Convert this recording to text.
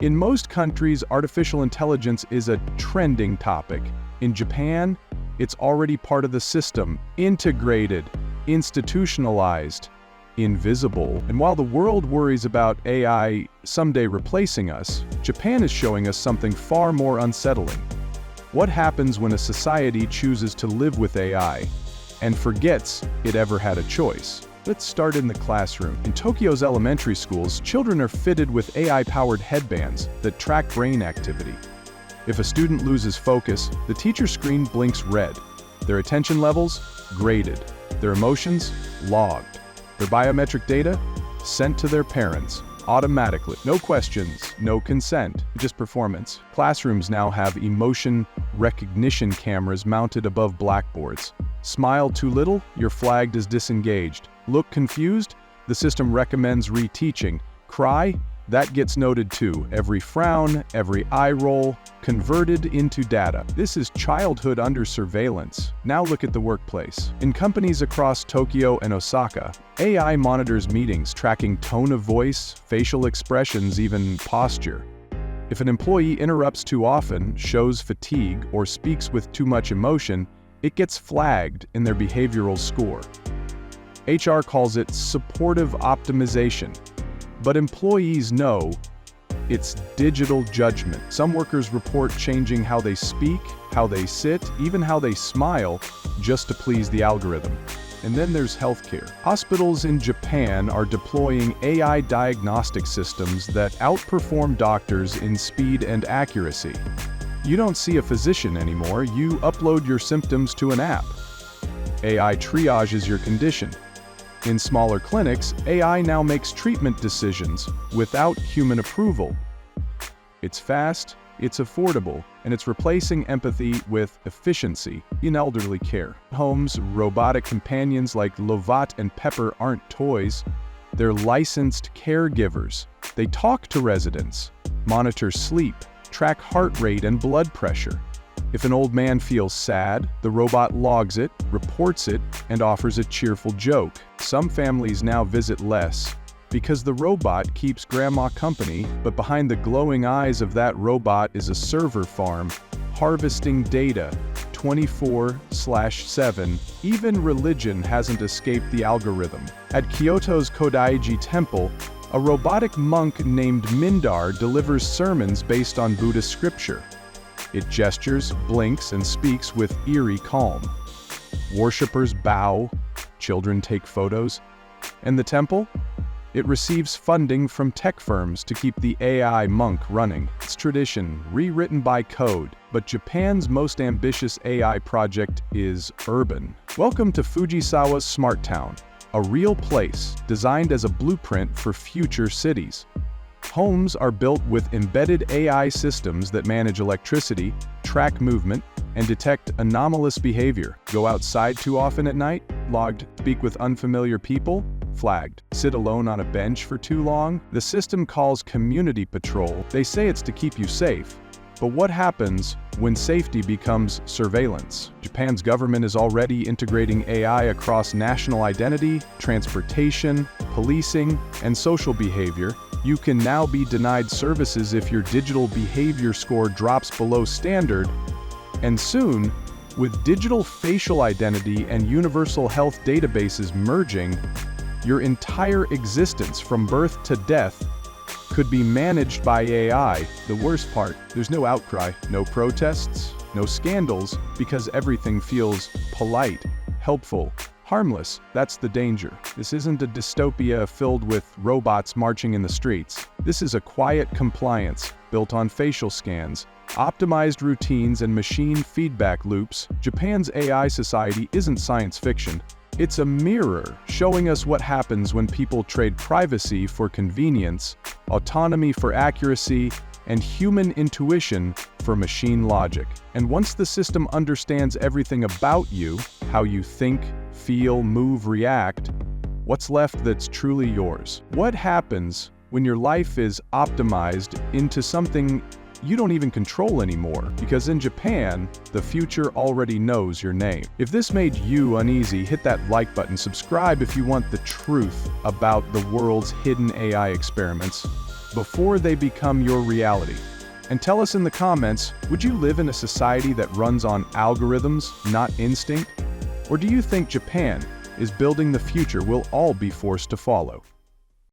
In most countries, artificial intelligence is a trending topic. In Japan, it's already part of the system, integrated, institutionalized, invisible. And while the world worries about AI someday replacing us, Japan is showing us something far more unsettling. What happens when a society chooses to live with AI and forgets it ever had a choice? Let's start in the classroom. In Tokyo's elementary schools, children are fitted with AI-powered headbands that track brain activity. If a student loses focus, the teacher's screen blinks red. Their attention levels? Graded. Their emotions? Logged. Their biometric data? Sent to their parents. Automatically. No questions, no consent, just performance. Classrooms now have emotion recognition cameras mounted above blackboards. Smile too little, you're flagged as disengaged. Look confused, the system recommends reteaching. Cry, that gets noted too. Every frown, every eye roll, converted into data. This is childhood under surveillance. Now look at the workplace. In companies across Tokyo and Osaka, AI monitors meetings, tracking tone of voice, facial expressions, even posture. If an employee interrupts too often, shows fatigue, or speaks with too much emotion, it gets flagged in their behavioral score. HR calls it supportive optimization. But employees know it's digital judgment. Some workers report changing how they speak, how they sit, even how they smile, just to please the algorithm. And then there's healthcare. Hospitals in Japan are deploying AI diagnostic systems that outperform doctors in speed and accuracy. You don't see a physician anymore, you upload your symptoms to an app. AI triages your condition. In smaller clinics, AI now makes treatment decisions without human approval. It's fast, it's affordable, and it's replacing empathy with efficiency in elderly care. Homes, robotic companions like Lovat and Pepper aren't toys. They're licensed caregivers. They talk to residents, monitor sleep, track heart rate and blood pressure. If an old man feels sad, the robot logs it, reports it, and offers a cheerful joke. Some families now visit less because the robot keeps grandma company, but behind the glowing eyes of that robot is a server farm harvesting data 24/7. Even religion hasn't escaped the algorithm. At Kyoto's Kodaiji Temple, a robotic monk named Mindar delivers sermons based on Buddhist scripture. It gestures, blinks, and speaks with eerie calm. Worshippers bow, children take photos. And the temple? It receives funding from tech firms to keep the AI monk running. It's tradition, rewritten by code, but Japan's most ambitious AI project is urban. Welcome to Fujisawa's Smart Town, a real place designed as a blueprint for future cities. Homes are built with embedded AI systems that manage electricity, track movement, and detect anomalous behavior. Go outside too often at night? Logged. Speak with unfamiliar people? Flagged. Sit alone on a bench for too long? The system calls community patrol. They say it's to keep you safe. But what happens when safety becomes surveillance? Japan's government is already integrating AI across national identity, transportation, policing, and social behavior. You can now be denied services if your digital behavior score drops below standard. And soon, with digital facial identity and universal health databases merging, your entire existence from birth to death could be managed by AI. The worst part, there's no outcry, no protests, no scandals, because everything feels polite, helpful, harmless. That's the danger. This isn't a dystopia filled with robots marching in the streets. This is a quiet compliance built on facial scans, optimized routines, and machine feedback loops. Japan's AI society isn't science fiction. It's a mirror showing us what happens when people trade privacy for convenience, autonomy for accuracy, and human intuition for machine logic. And once the system understands everything about you, how you think, feel, move, react, what's left that's truly yours? What happens when your life is optimized into something you don't even control anymore? Because in Japan, the future already knows your name. If this made you uneasy, hit that like button, subscribe if you want the truth about the world's hidden AI experiments. before they become your reality. And tell us in the comments, would you live in a society that runs on algorithms, not instinct? Or do you think Japan is building the future we'll all be forced to follow?